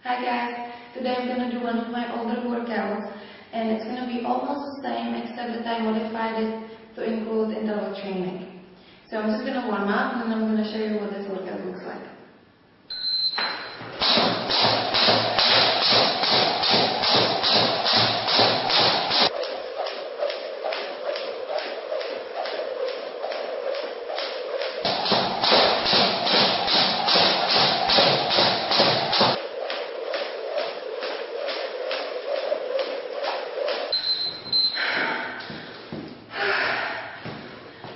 Hi guys, today I'm going to do one of my older workouts and it's going to be almost the same except that I modified it to include interval training. So I'm just going to warm up and then I'm going to show you what this workout looks like.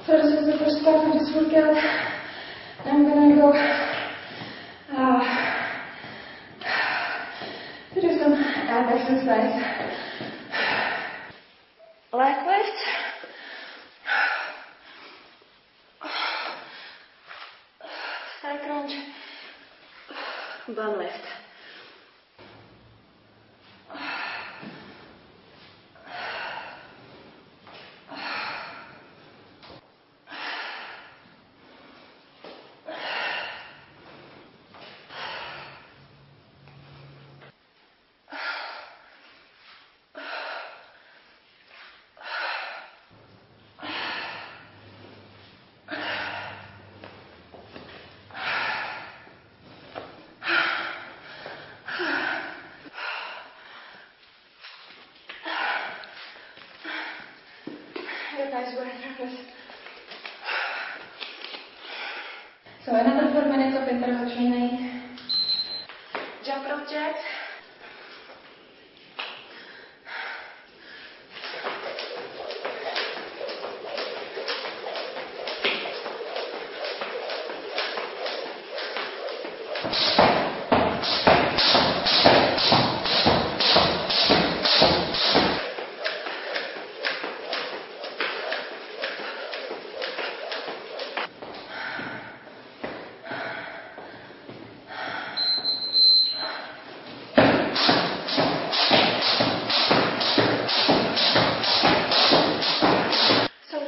So this is the first part of this workout. I'm gonna go do some ab exercise. Leg lift. Side crunch. Bum lift. Get nice breath from this. So another 4 minutes of interval training. Jump rope jacks.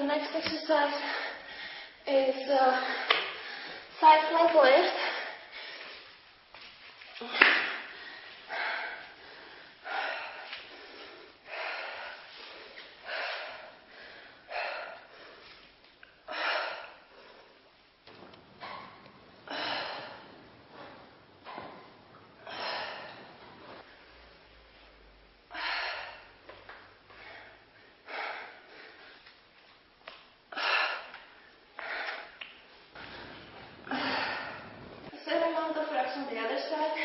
Next exercise is side plank lift. Same amount of reps on the other side.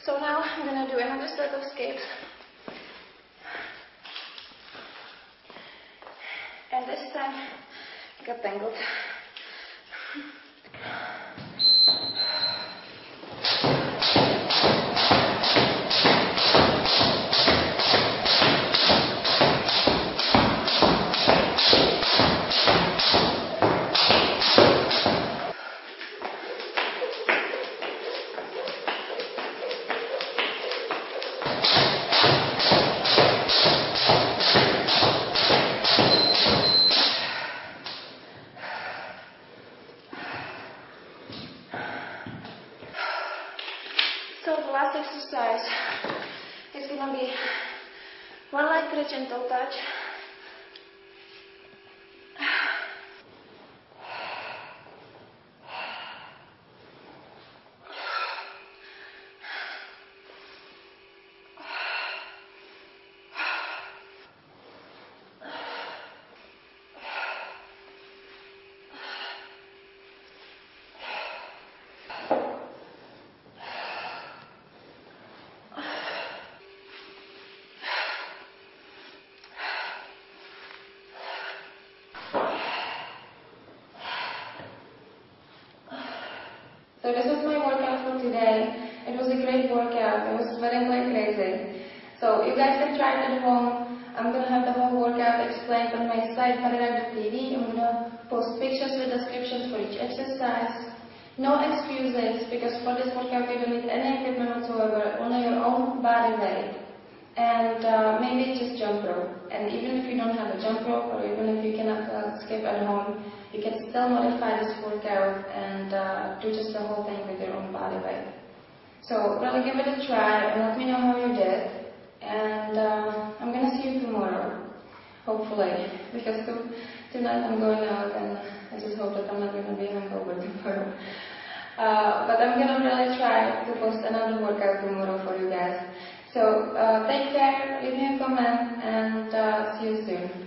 So now I'm going to do another set of skips. And this time I got tangled. So the last exercise is going to be one leg stretch and toe touch. So this was my workout for today. It was a great workout. I was sweating like crazy. So you guys can try it at home. I'm going to have the whole workout explained on my site, Parirag.tv. I'm going to post pictures with descriptions for each exercise. No excuses, because for this workout you don't need any equipment whatsoever, only your own body weight. And maybe just jump rope. And even if you don't have a jump rope, or even if you cannot skip at home, you can still modify this workout and do just the whole thing with your own body weight. So really give it a try and let me know how you did. And I'm going to see you tomorrow, hopefully, because tonight I'm going out and I just hope that I'm not going to be hungover tomorrow. But I'm going to really try to post another workout tomorrow for you guys. So take care, leave me a comment, and see you soon.